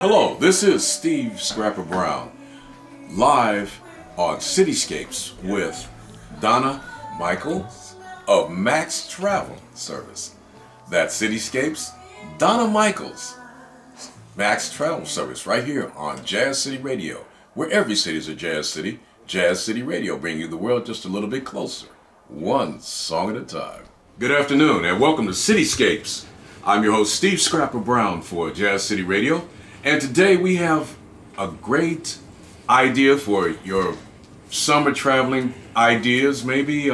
Hello, this is Steve Scrapper Brown, live on City Scapes with Donna Michael of Maxx Travel Service. That's City Scapes, Donna Michaels, Maxx Travel Service, right here on Jazz City Radio, where every city is a Jazz City. Jazz City Radio, bringing you the world just a little bit closer, one song at a time. Good afternoon and welcome to City Scapes. I'm your host Steve Scrapper Brown for Jazz City Radio, and today we have a great idea for your summer traveling ideas. Maybe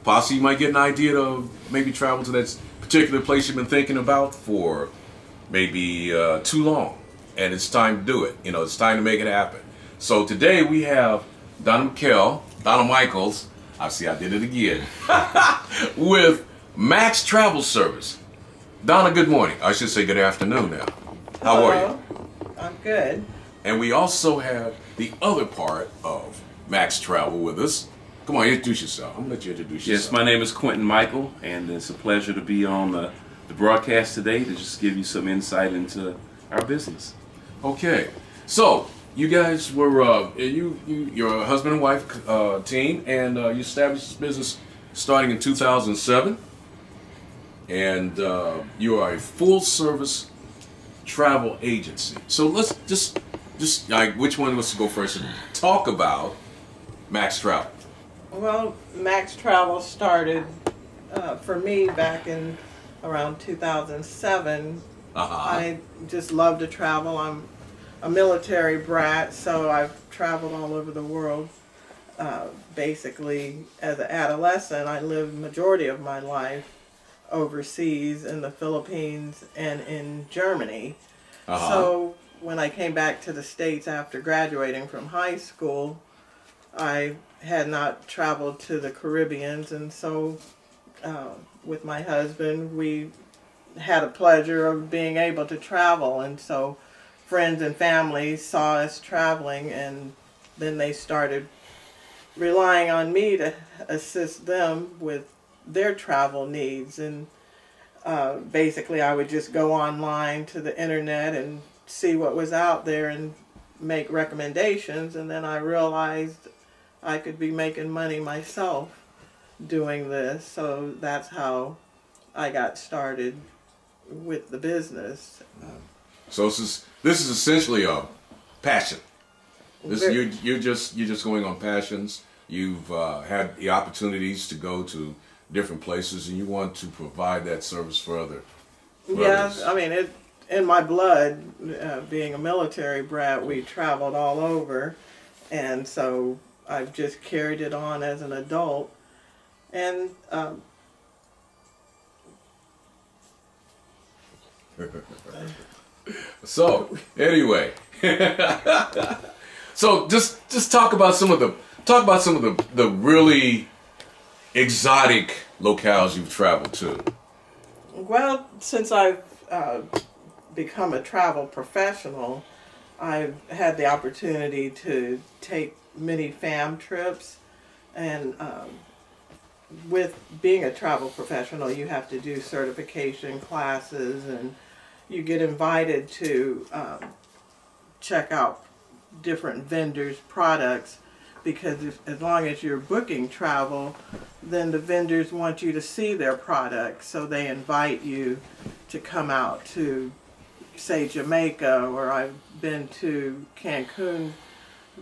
possibly you might get an idea to maybe travel to that particular place you've been thinking about for maybe too long, and it's time to do it. You know, it's time to make it happen. So today we have Donna Michaels, I see I did it again, with Maxx Travel Service. Donna, good morning. I should say good afternoon now. How Hello. are you? I'm good. And we also have the other part of Maxx Travel with us. Come on, introduce yourself. I'm going to let you introduce yourself. Yes, my name is Quentin Michael, and it's a pleasure to be on the broadcast today to just give you some insight into our business. Okay, so you guys were you're a husband and wife team, and you established this business starting in 2007, and you are a full-service travel agency. So let's just like, which one wants to go first and talk about Maxx Travel? Well, Maxx Travel started for me back in around 2007. I just love to travel. I'm a military brat, so I've traveled all over the world. Basically, as an adolescent, I lived majority of my life overseas in the Philippines and in Germany. So when I came back to the States after graduating from high school, I had not traveled to the Caribbean, and so with my husband we had a pleasure of being able to travel, and so friends and family saw us traveling, and then they started relying on me to assist them with their travel needs. And basically I would just go online to the internet and see what was out there and make recommendations, and then I realized I could be making money myself doing this. So that's how I got started with the business. So this is essentially a passion. You're just going on passions. You've had the opportunities to go to different places, and you want to provide that service for others. Yes, I mean, it in my blood. Being a military brat, we traveled all over, and so I've just carried it on as an adult. And so anyway, so just talk about some of the really exotic locales you've traveled to. Well, since I've become a travel professional, I've had the opportunity to take many fam trips, and with being a travel professional you have to do certification classes, and you get invited to check out different vendors' products, because as long as you're booking travel, then the vendors want you to see their products, so they invite you to come out to, say, Jamaica, or I've been to Cancun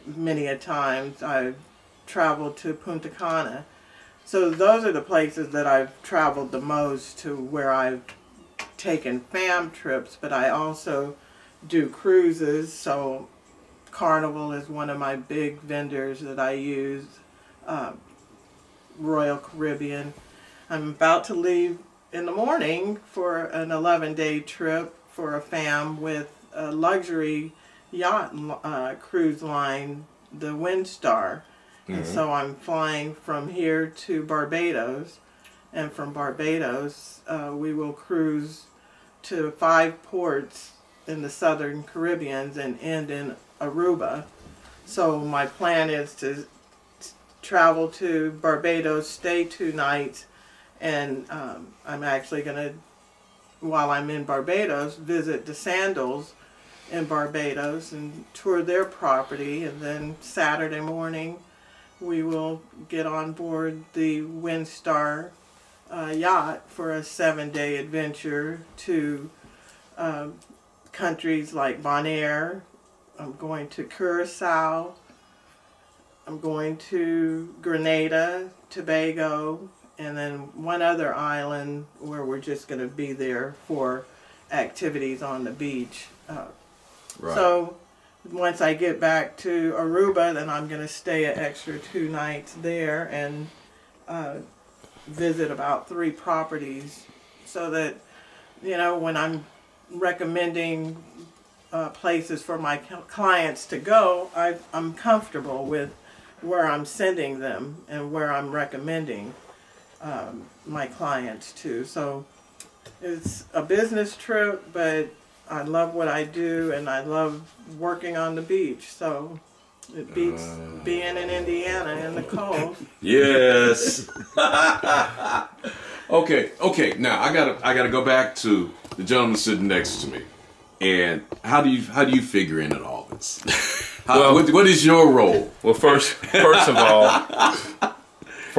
many a times. I've traveled to Punta Cana. So those are the places that I've traveled the most, to where I've taken fam trips, but I also do cruises. So Carnival is one of my big vendors that I use, Royal Caribbean. I'm about to leave in the morning for an 11-day trip for a fam with a luxury yacht cruise line, the Windstar. And so I'm flying from here to Barbados, and from Barbados we will cruise to 5 ports in the southern Caribbean and end in Aruba. So my plan is to travel to Barbados, stay 2 nights, and I'm actually going to, while I'm in Barbados, visit the Sandals in Barbados and tour their property, and then Saturday morning we will get on board the Windstar yacht for a 7-day adventure to countries like Bonaire. I'm going to Curacao. I'm going to Grenada, Tobago, and then one other island where we're just going to be there for activities on the beach. Right. So once I get back to Aruba, then I'm going to stay an extra 2 nights there and visit about 3 properties, so that, you know, when I'm recommending places for my clients to go, I'm comfortable with where I'm sending them and where I'm recommending my clients to. So it's a business trip, but I love what I do and I love working on the beach. So it beats being in Indiana in the cold. Yes. Okay. Now I gotta go back to the gentleman sitting next to me. And how do you figure in at all this? What is your role? Well, first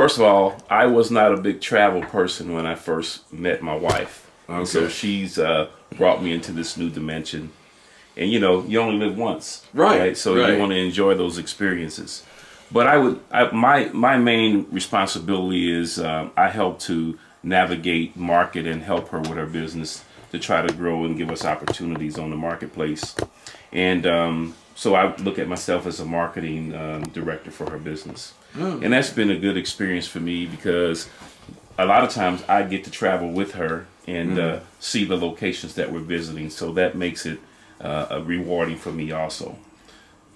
of all, I was not a big travel person when I first met my wife. Okay. So she's brought me into this new dimension. And you know, you only live once, right? So you want to enjoy those experiences. But my main responsibility is I help to navigate, market, and help her with her business to try to grow and give us opportunities on the marketplace. And so I look at myself as a marketing director for her business. And that's been a good experience for me, because a lot of times I get to travel with her and see the locations that we're visiting. So that makes it rewarding for me also.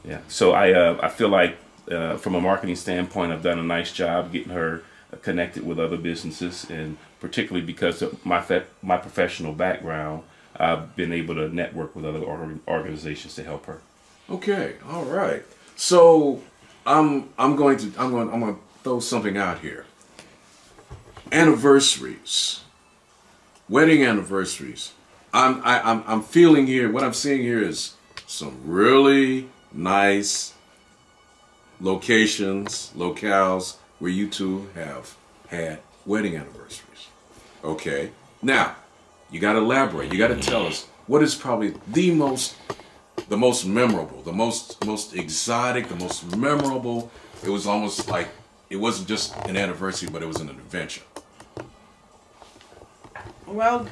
Yeah. So I feel like from a marketing standpoint, I've done a nice job getting her connected with other businesses, and particularly because of my professional background, I've been able to network with other organizations to help her. Okay, all right. So I'm going to throw something out here. Anniversaries, wedding anniversaries. I'm feeling here. What I'm seeing here is some really nice locales where you two have had wedding anniversaries. Okay. Now, you got to elaborate. You got to tell us what is probably the most memorable, the most exotic, the most memorable. It was almost like it wasn't just an anniversary, but it was an adventure. Well,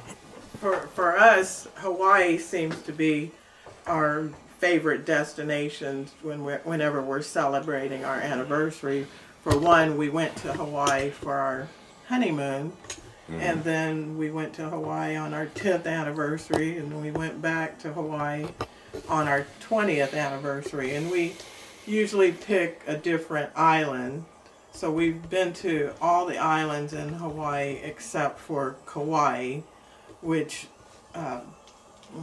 for us, Hawaii seems to be our favorite destinations whenever we're celebrating our anniversary. For one, we went to Hawaii for our honeymoon, and then we went to Hawaii on our 10th anniversary, and then we went back to Hawaii on our 20th anniversary. And we usually pick a different island. So we've been to all the islands in Hawaii except for Kauai, which I'm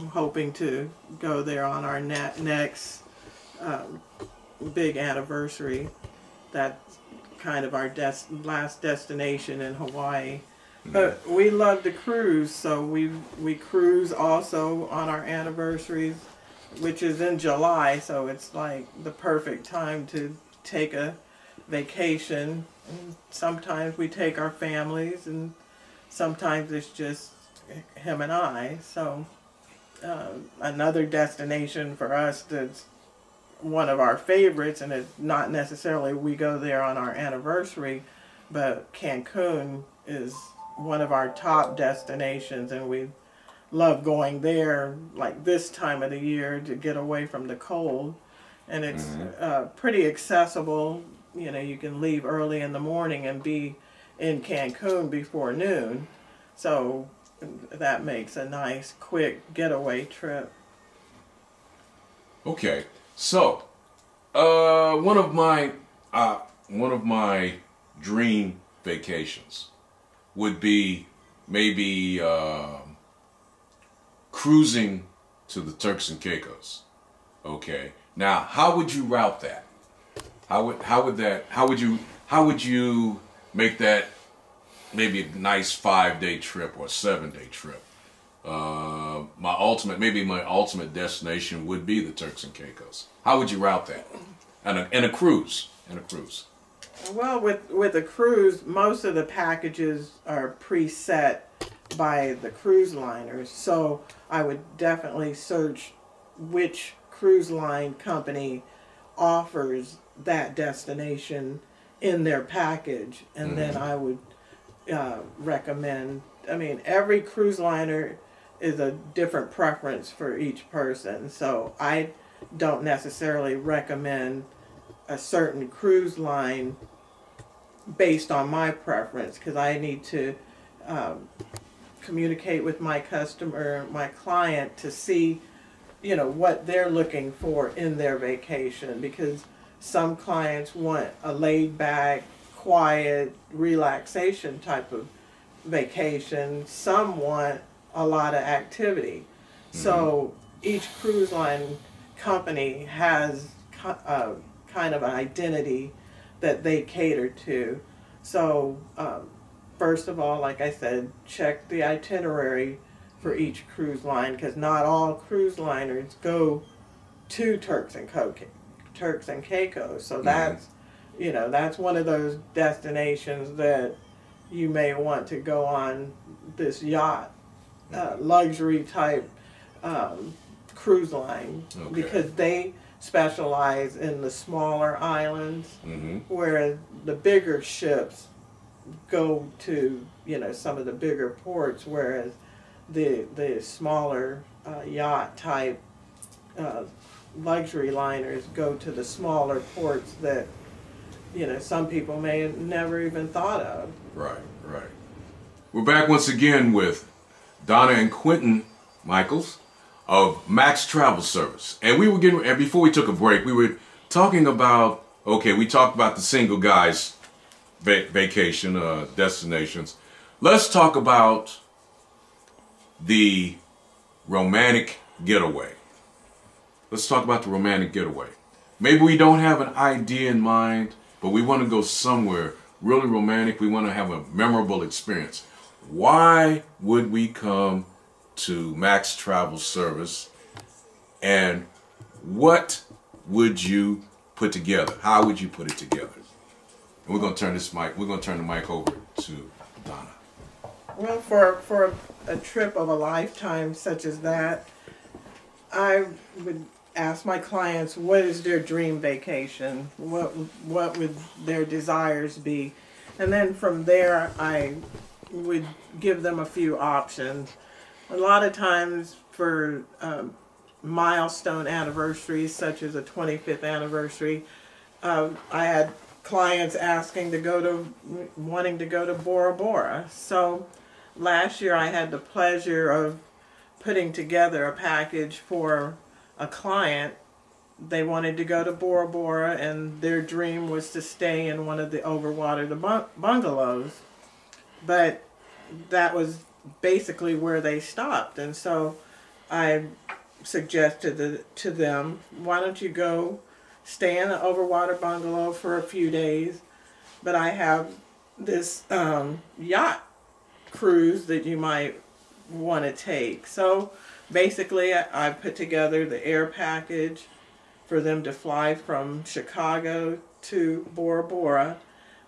hoping to go there on our next big anniversary. That's kind of our last destination in Hawaii. But we love to cruise, so we cruise also on our anniversaries, which is in July, so it's like the perfect time to take a vacation. And sometimes we take our families, and sometimes it's just him and I. So another destination for us that's one of our favorites, and it's not necessarily we go there on our anniversary, but Cancun is one of our top destinations, and we love going there like this time of the year to get away from the cold. And it's pretty accessible. You know, you can leave early in the morning and be in Cancun before noon. So that makes a nice, quick getaway trip. Okay, so one of my dream vacations would be maybe cruising to the Turks and Caicos. Okay, now how would you route that? How would you make that maybe a nice 5-day trip or 7-day trip? maybe my ultimate destination would be the Turks and Caicos. How would you route that? And a cruise. Well, with a cruise, most of the packages are preset by the cruise liners. So I would definitely search which cruise line company offers that destination in their package, and then I would recommend. I mean, every cruise liner is a different preference for each person, so I don't necessarily recommend a certain cruise line based on my preference, because I need to communicate with my customer, my client, to see, you know, what they're looking for in their vacation, because some clients want a laid back, quiet, relaxation type of vacation. Some want a lot of activity. So each cruise line company has kind of an identity that they cater to. So first of all, like I said, check the itinerary for each cruise line, because not all cruise liners go to Turks and Caicos. So that's, you know, that's one of those destinations that you may want to go on this yacht, luxury type cruise line, because they specialize in the smaller islands, whereas the bigger ships go to, you know, some of the bigger ports, whereas the smaller yacht type luxury liners go to the smaller ports that, you know, some people may have never even thought of. Right. We're back once again with Donna and Quentin Michaels of Maxx Travel Service. And before we took a break, we were talking about, we talked about the single guys vacation destinations. Let's talk about the romantic getaway. Maybe we don't have an idea in mind, but we want to go somewhere really romantic. We want to have a memorable experience. Why would we come to Maxx Travel Service, and what would you put together? How would you put it together? And we're going to turn the mic over to Donna. Well, for a trip of a lifetime such as that, I would ask my clients, what is their dream vacation? What would their desires be? And then from there, I would give them a few options. A lot of times for milestone anniversaries, such as a 25th anniversary, I had clients wanting to go to Bora Bora. So last year I had the pleasure of putting together a package for a client. They wanted to go to Bora Bora, and their dream was to stay in one of the overwater bungalows. But that was basically where they stopped. And so I suggested to them, why don't you go stay in an overwater bungalow for a few days, but I have this yacht cruise that you might want to take. So basically I put together the air package for them to fly from Chicago to Bora Bora,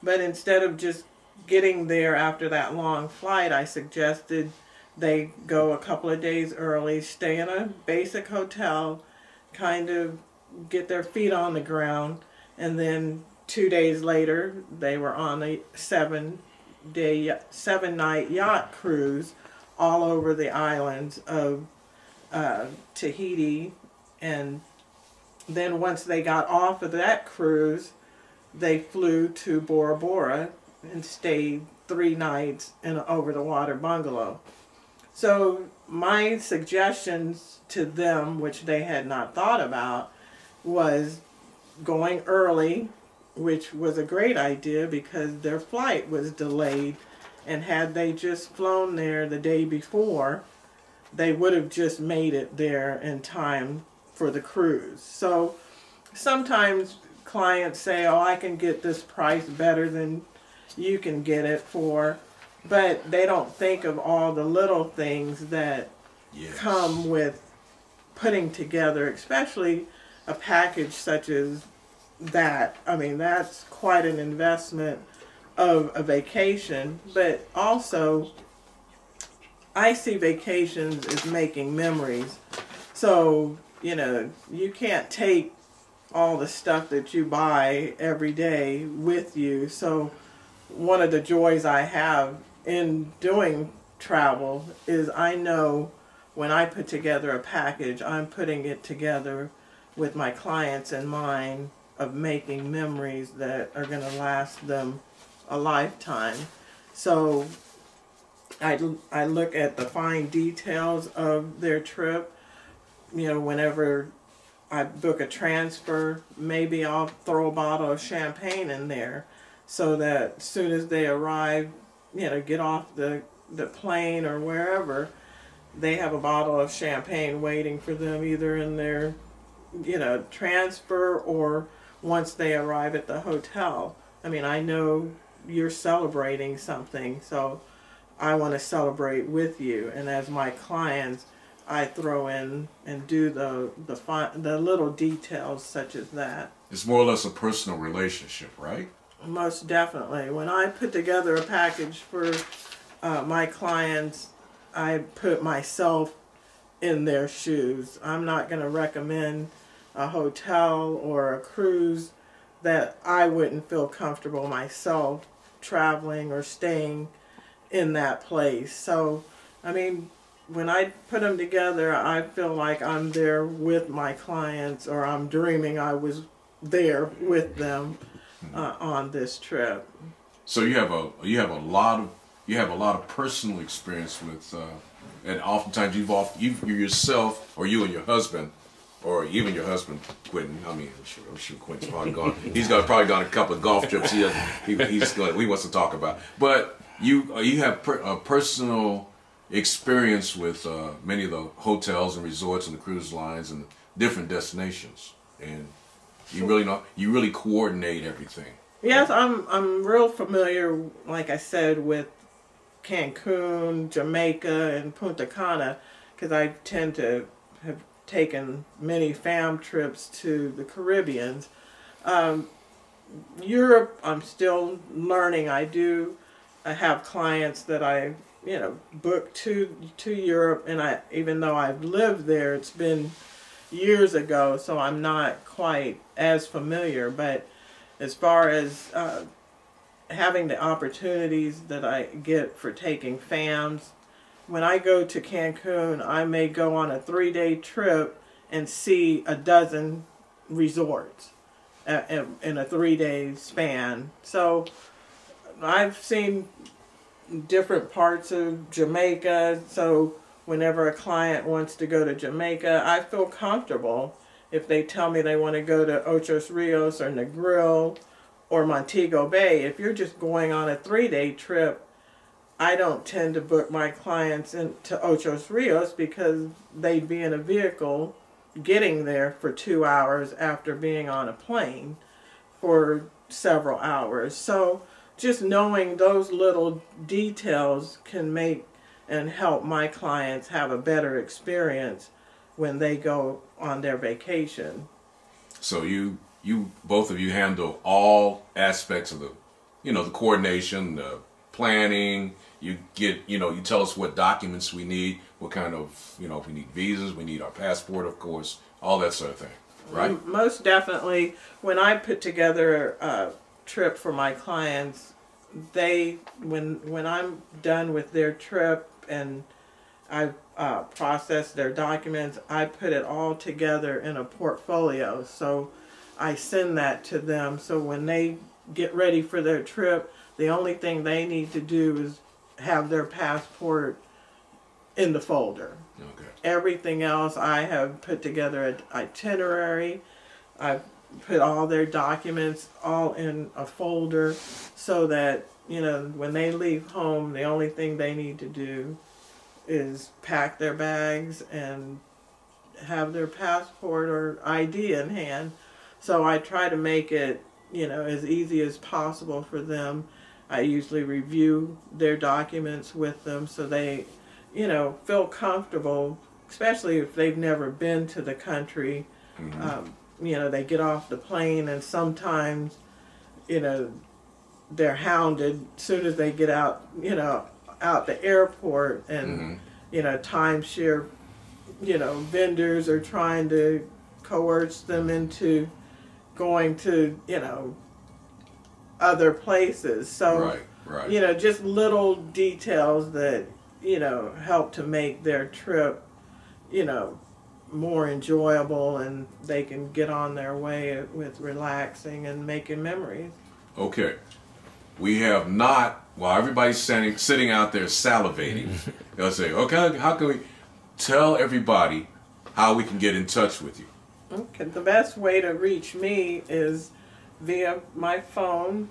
but instead of just getting there after that long flight, I suggested they go a couple of days early, stay in a basic hotel, kind of get their feet on the ground, and then 2 days later they were on a 7-night yacht cruise all over the islands of Tahiti. And then once they got off of that cruise, they flew to Bora Bora and stayed 3 nights in an over-the-water bungalow. So my suggestions to them, which they had not thought about, was going early, which was a great idea because their flight was delayed, and had they just flown there the day before, they would have just made it there in time for the cruise. So sometimes clients say, oh, I can get this price better than you can get it for, but they don't think of all the little things that Yes. come with putting together, especially a package such as that. I mean, that's quite an investment of a vacation, but also I see vacations as making memories. So, you know, you can't take all the stuff that you buy every day with you. So one of the joys I have in doing travel is I know when I put together a package, I'm putting it together with my clients in mind of making memories that are going to last them a lifetime. So I look at the fine details of their trip. You know, whenever I book a transfer, maybe I'll throw a bottle of champagne in there so that as soon as they arrive, you know, get off the plane or wherever, they have a bottle of champagne waiting for them either in their, you know, transfer or once they arrive at the hotel. I mean, I know you're celebrating something, so I want to celebrate with you. And as my clients, I throw in and do the little details such as that. It's more or less a personal relationship, right? Most definitely. When I put together a package for my clients, I put myself in their shoes. I'm not going to recommend a hotel or a cruise that I wouldn't feel comfortable myself traveling or staying in that place. So, I mean, when I put them together, I feel like I'm there with my clients, or I'm dreaming I was there with them on this trip. So you have a lot of personal experience with, and oftentimes you yourself, or you and your husband, or even your husband, Quentin. I mean, I'm sure Quentin's probably gone. He's probably gone a couple of golf trips. He wants to talk about. But you have a personal experience with many of the hotels and resorts and the cruise lines and different destinations, and you really coordinate everything. Yes, I'm real familiar, like I said, with Cancun, Jamaica, and Punta Cana, because I tend to have taken many fam trips to the Caribbean. Europe, I'm still learning. I have clients that I book to Europe, and even though I've lived there, it's been years ago, so I'm not quite as familiar. But as far as having the opportunities that I get for taking fams, when I go to Cancun, I may go on a 3-day trip and see a dozen resorts in a 3-day span. So I've seen different parts of Jamaica, so whenever a client wants to go to Jamaica, I feel comfortable if they tell me they want to go to Ocho Rios or Negril or Montego Bay. If you're just going on a 3-day trip, I don't tend to book my clients into Ocho Rios because they'd be in a vehicle getting there for 2 hours after being on a plane for several hours. So just knowing those little details can make and help my clients have a better experience when they go on their vacation. So you both of you handle all aspects of the coordination, the planning. You tell us what documents we need, what kind of, if we need visas, we need our passport, of course, all that sort of thing, right? Most definitely. When I put together a trip for my clients, when I'm done with their trip and I've processed their documents, I put it all together in a portfolio. So I send that to them. So when they get ready for their trip, the only thing they need to do is have their passport in the folder. Okay. Everything else I have put together an itinerary. I've put all their documents all in a folder so that, when they leave home, the only thing they need to do is pack their bags and have their passport or ID in hand. So I try to make it, as easy as possible for them. I usually review their documents with them so they you know, feel comfortable, especially if they've never been to the country. You know, they get off the plane and sometimes, you know, they're hounded as soon as they get out, you know, out the airport, and you know, timeshare, you know, vendors are trying to coerce them into going to, you know, other places. So you know, just little details that, you know, help to make their trip, you know, more enjoyable, and they can get on their way with relaxing and making memories. Okay. We have not, while everybody's sitting out there salivating, they'll say, okay, how can we tell everybody how we can get in touch with you? Okay, the best way to reach me is via my phone,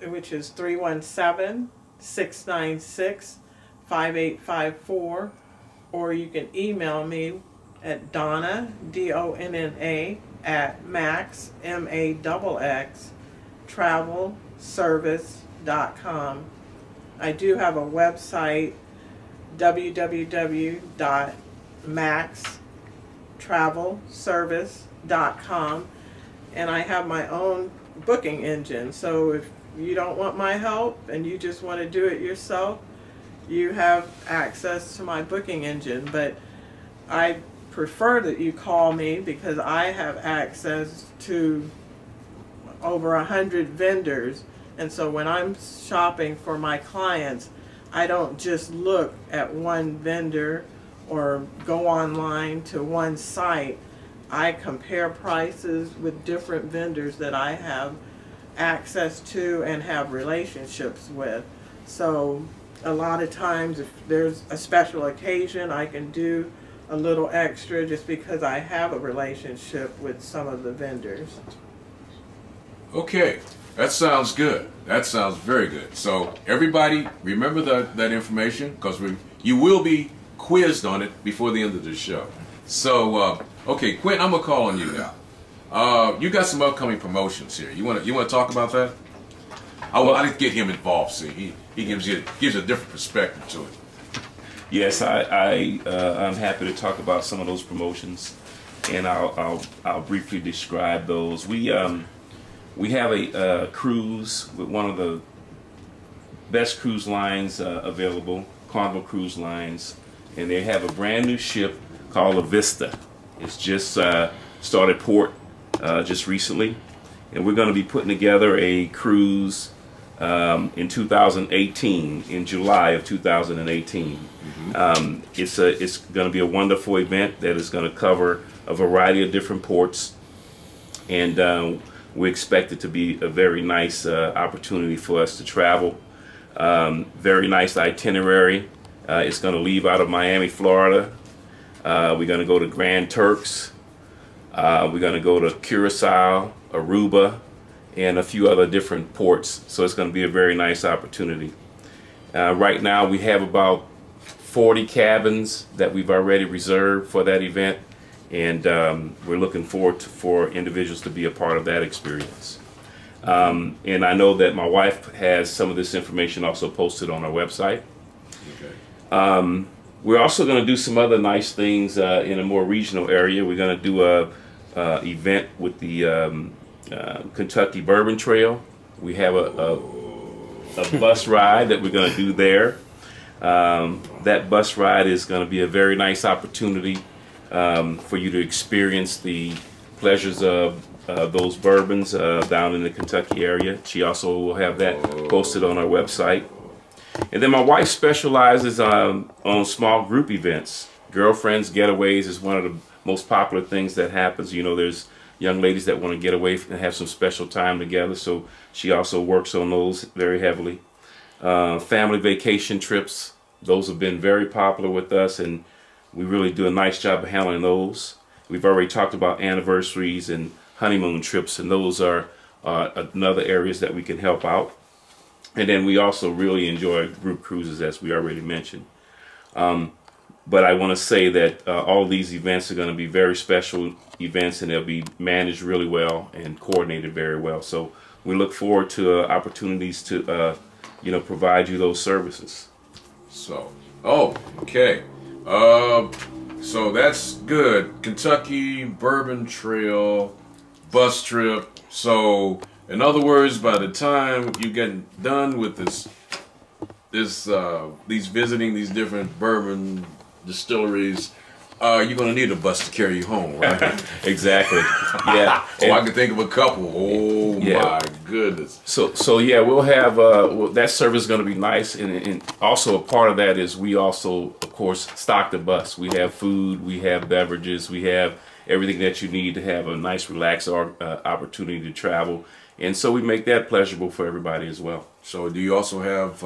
which is 317-696-5854, or you can email me at Donna, D-O-N-N-A, at Maxx, M-A-X-X, Travel Service.com. I do have a website, www.maxxtravelservice.com, and I have my own booking engine. So if you don't want my help and you just want to do it yourself, you have access to my booking engine. But I prefer that you call me because I have access to over 100 vendors, and so when I'm shopping for my clients, I don't just look at one vendor or go online to one site. I compare prices with different vendors that I have access to and have relationships with. So a lot of times if there's a special occasion, I can do a little extra just because I have a relationship with some of the vendors. Okay, that sounds good. That sounds very good. So everybody, remember that information, because you will be quizzed on it before the end of the show. So, okay, Quentin, I'm gonna call on you now. You got some upcoming promotions here. You want to talk about that? I like to get him involved. See, he gives a different perspective to it. Yes, I'm happy to talk about some of those promotions, and I'll briefly describe those. We have a cruise with one of the best cruise lines available, Carnival Cruise Lines, and they have a brand new ship called the Vista. It's just started port just recently, and we're going to be putting together a cruise in 2018, in July of 2018. It's going to be a wonderful event that is going to cover a variety of different ports, and we expect it to be a very nice opportunity for us to travel. Very nice itinerary. It's going to leave out of Miami, Florida. We're going to go to Grand Turks. We're going to go to Curacao, Aruba, and a few other different ports. So it's going to be a very nice opportunity. Right now we have about 40 cabins that we've already reserved for that event. And we're looking forward for individuals to be a part of that experience. And I know that my wife has some of this information also posted on our website. Okay. We're also going to do some other nice things in a more regional area. We're going to do a event with the Kentucky Bourbon Trail. We have a bus ride that we're going to do there. That bus ride is going to be a very nice opportunity for you to experience the pleasures of those bourbons down in the Kentucky area. She also will have that posted on our website. And then my wife specializes on small group events. Girlfriends getaways is one of the most popular things that happens. You know, there's young ladies that want to get away and have some special time together, so she also works on those very heavily. Family vacation trips, those have been very popular with us, and we really do a nice job of handling those. We've already talked about anniversaries and honeymoon trips, and those are another areas that we can help out. And then we also really enjoy group cruises, as we already mentioned. But I want to say that all these events are going to be very special events, and they'll be managed really well and coordinated very well. So we look forward to opportunities to, you know, provide you those services. So Oh, okay. So that's good. Kentucky Bourbon Trail bus trip. So, in other words, by the time you get done with these visiting these different bourbon distilleries, you're gonna need a bus to carry you home, right? Exactly. Yeah. Oh, I can think of a couple. Oh yeah. My goodness. So yeah, we'll have that service is going to be nice, and also a part of that is we also, of course, stock the bus. We have food, we have beverages, we have everything that you need to have a nice, relaxed opportunity to travel, and so we make that pleasurable for everybody as well. So, do you also have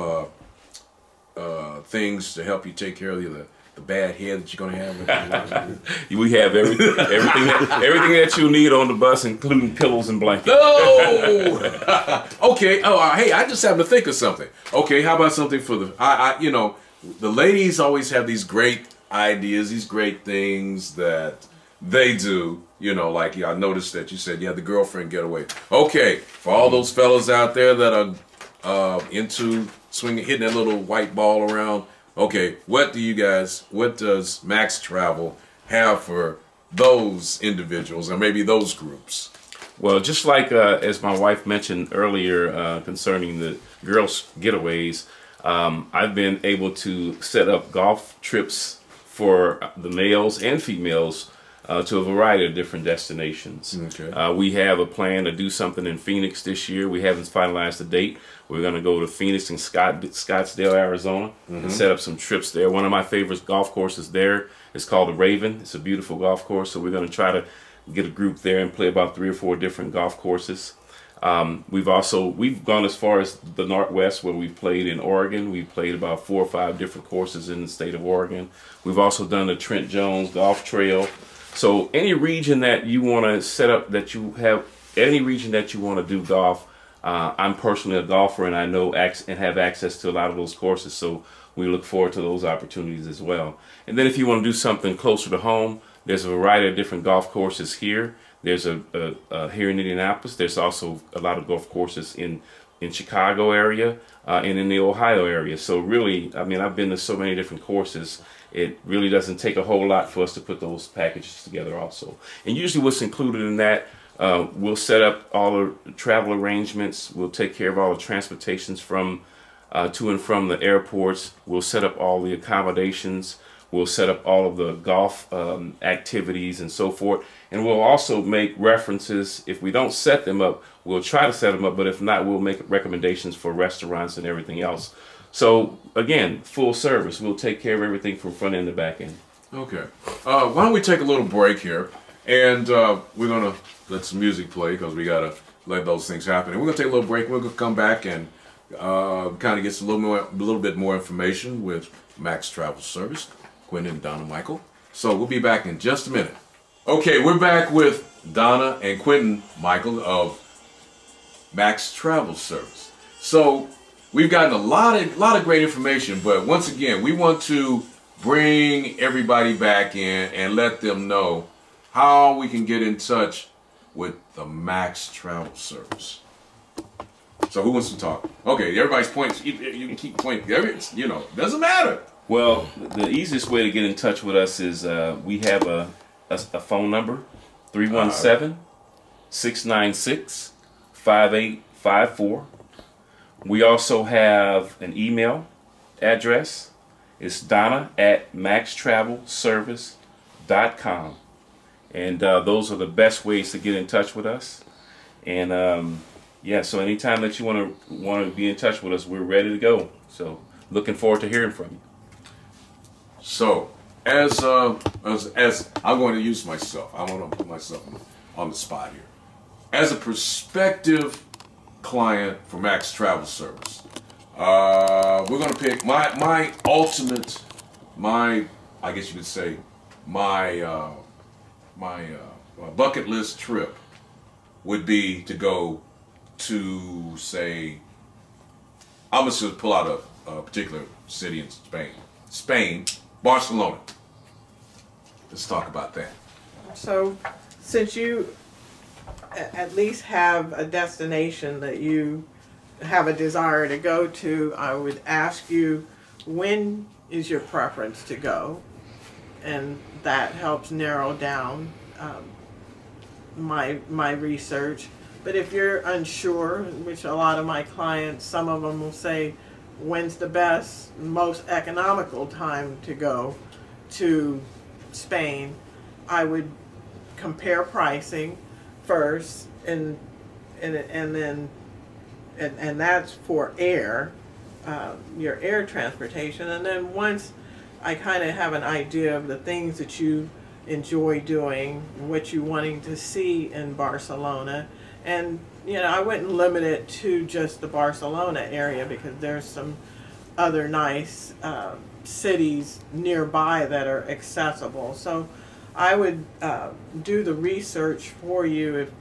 things to help you take care of the bad head that you're gonna have? We have everything that you need on the bus, including pillows and blankets. Oh, okay. Oh, hey, I just happened to think of something. Okay, how about something for the the ladies always have these great ideas, these great things that they do. Like I noticed that you said, yeah, the girlfriend getaway. Okay, for all those fellas out there that are into swinging, hitting that little white ball around. Okay, what does Maxx Travel have for those individuals or maybe those groups? Well, just like as my wife mentioned earlier concerning the girls' getaways, I've been able to set up golf trips for the males and females to a variety of different destinations. Okay. We have a plan to do something in Phoenix this year. We haven't finalized the date. We're going to go to Phoenix and Scottsdale, Arizona, and set up some trips there. One of my favorite golf courses there is called the Raven. It's a beautiful golf course, so we're going to try to get a group there and play about 3 or 4 different golf courses. We've gone as far as the Northwest, where we've played in Oregon. We've played about 4 or 5 different courses in the state of Oregon. We've also done the Trent Jones Golf Trail. So any region that you want to set up, any region that you want to do golf, I'm personally a golfer, and I know and have access to a lot of those courses, so we look forward to those opportunities as well. And then if you want to do something closer to home, there's a variety of different golf courses here. There's here in Indianapolis. There's also a lot of golf courses in Chicago area and in the Ohio area. So really, I mean, I've been to so many different courses. It really doesn't take a whole lot for us to put those packages together also. And usually what's included in that, we'll set up all the travel arrangements. We'll take care of all the transportations from to and from the airports. We'll set up all the accommodations. We'll set up all of the golf activities and so forth. And we'll also make references. If we don't set them up, we'll try to set them up. But if not, we'll make recommendations for restaurants and everything else. So again, full service. We'll take care of everything from front end to back end. Okay. Why don't we take a little break here, and we're gonna let some music play because we gotta let those things happen. And we're gonna take a little break. We're gonna come back and kind of get a little bit more information with Maxx Travel Service, Quentin and Donna Michael. So we'll be back in just a minute. Okay, we're back with Donna and Quentin Michael of Maxx Travel Service. So we've gotten a lot of great information, but once again, we want to bring everybody back in and let them know how we can get in touch with the Maxx Travel Service. So who wants to talk? Okay, everybody's pointing. You can keep pointing. Doesn't matter. Well, the easiest way to get in touch with us is we have a phone number, 317-696-5854. We also have an email address. It's donna@maxtravelservice.com. And those are the best ways to get in touch with us. And yeah, so anytime that you want to be in touch with us, we're ready to go. So looking forward to hearing from you. So as I'm going to use myself, I want to put myself on the spot here. As a prospective client for Maxx Travel Service, we're going to pick my ultimate, I guess you could say, my bucket list trip would be to go to, say, I'm just going to pull out a particular city in Spain, Barcelona. Let's talk about that. So, since you at least have a destination that you have a desire to go to, I would ask you, when is your preference to go, and that helps narrow down my research. But if you're unsure, which a lot of my clients, some of them will say, when's the best, most economical time to go to Spain, I would compare pricing first, and then that's for air, your air transportation. And then once I kind of have an idea of the things that you enjoy doing, what you're wanting to see in Barcelona, and I wouldn't limit it to just the Barcelona area, because there's some other nice cities nearby that are accessible. So I would do the research for you if,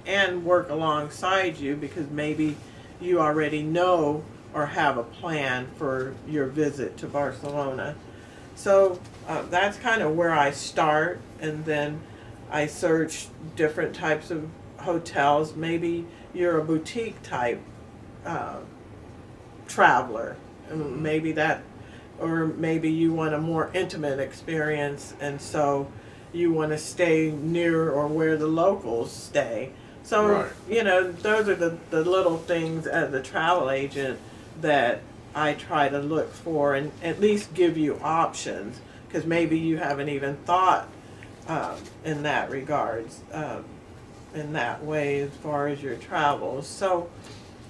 and work alongside you, because maybe you already know or have a plan for your visit to Barcelona. So that's kind of where I start, and then I search different types of hotels. Maybe you're a boutique type traveler, and maybe that, or maybe you want a more intimate experience, and so you want to stay near or where the locals stay. So, right. Those are the little things as a travel agent that I try to look for, and at least give you options, because maybe you haven't even thought in that regards, in that way, as far as your travels. So,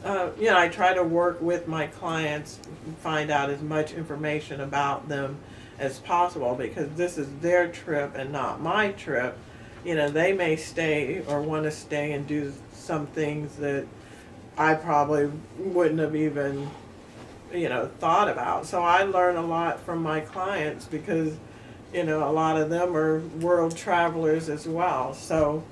I try to work with my clients and find out as much information about them as possible, because this is their trip and not my trip. They may stay or want to stay and do some things that I probably wouldn't have even, thought about. So I learn a lot from my clients, because, a lot of them are world travelers as well. So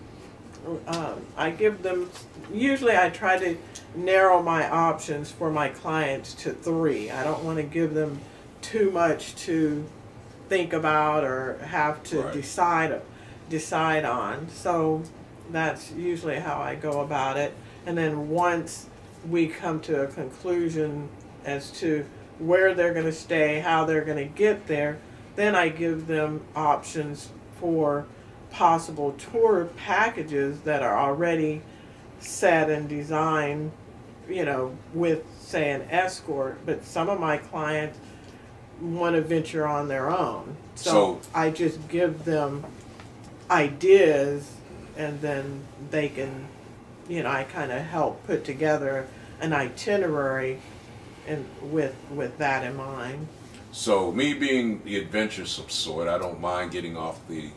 I give them, usually I try to narrow my options for my clients to 3. I don't want to give them too much to think about or have to decide on. So that's usually how I go about it. And then once we come to a conclusion as to where they're going to stay, how they're going to get there, then I give them options for possible tour packages that are already set and designed, with, say, an escort. But some of my clients want to venture on their own. So I just give them ideas, and then they can, I kind of help put together an itinerary and with that in mind. So me being the adventuresome sort, I don't mind getting off the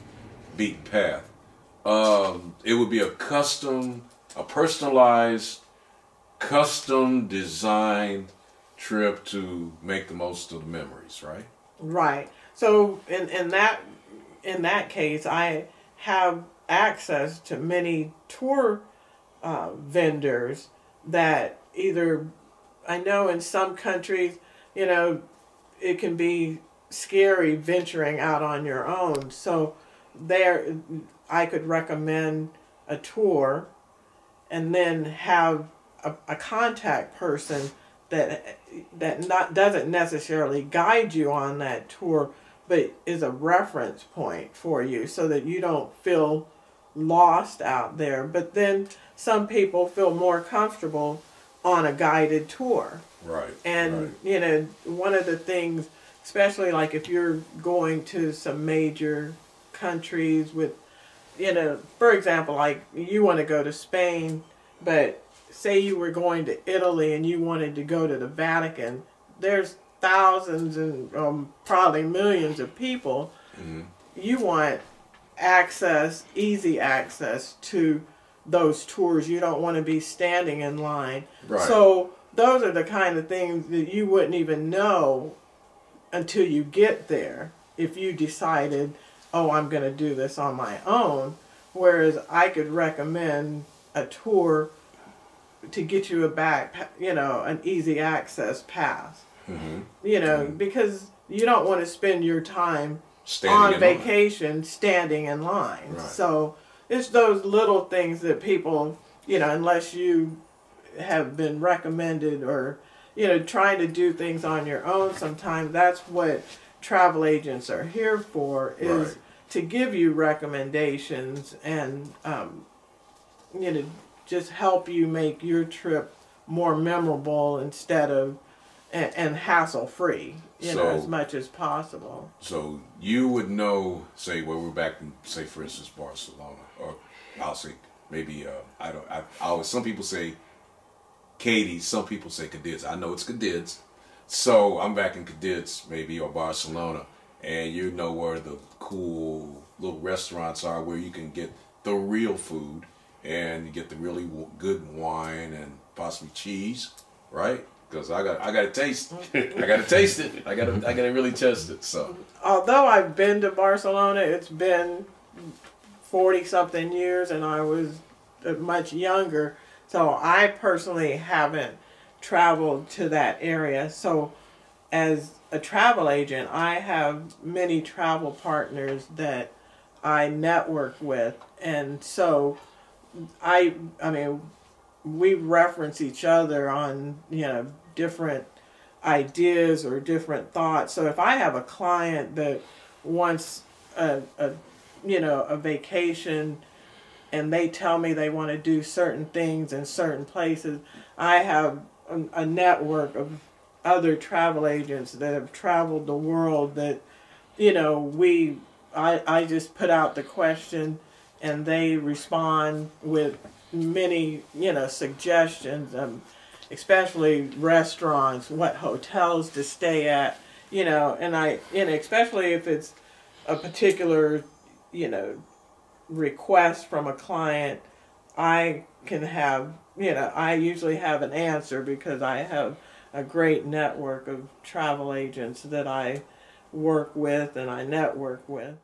beaten path. It would be a personalized, custom designed trip to make the most of the memories, right? Right. So in that case, I have access to many tour vendors that either, I know in some countries, it can be scary venturing out on your own. So there, I could recommend a tour, and then have a contact person that doesn't necessarily guide you on that tour, but is a reference point for you, so that you don't feel lost out there. But then some people feel more comfortable on a guided tour. Right. And, one of the things, especially like if you're going to some major countries with, for example, like you want to go to Spain, but say you were going to Italy and you wanted to go to the Vatican, there's thousands and probably millions of people. Mm-hmm. You want access, easy access to those tours. You don't want to be standing in line. Right. So those are the kind of things that you wouldn't even know until you get there, if you decided, oh, I'm going to do this on my own. Whereas I could recommend a tour to get you an easy access pass. Mm-hmm. Because you don't want to spend your time Standing on vacation standing in line. Right. So it's those little things that people, unless you have been recommended or, trying to do things on your own sometimes. That's what travel agents are here for, is Right. to give you recommendations and, just help you make your trip more memorable instead of, and hassle-free, as much as possible. So you would know, say, where we're back in, say, for instance, Barcelona, or I'll say maybe I always, some people say Katy, some people say Cadiz. I know it's Cadiz, so I'm back in Cadiz maybe, or Barcelona, and you know where the cool little restaurants are where you can get the real food and you get the really good wine and possibly cheese, right? Because I got to taste, I got to taste it. I got to really test it. So, although I've been to Barcelona, it's been 40-something years, and I was much younger, so I personally haven't traveled to that area. So, as a travel agent, I have many travel partners that I network with, and so I mean, we reference each other on, different ideas or different thoughts. So if I have a client that wants a vacation, and they tell me they want to do certain things in certain places, I have a network of other travel agents that have traveled the world that, I just put out the question and they respond with many, suggestions, especially restaurants, what hotels to stay at, and especially if it's a particular, request from a client, I can have, I usually have an answer because I have a great network of travel agents that I work with and I network with.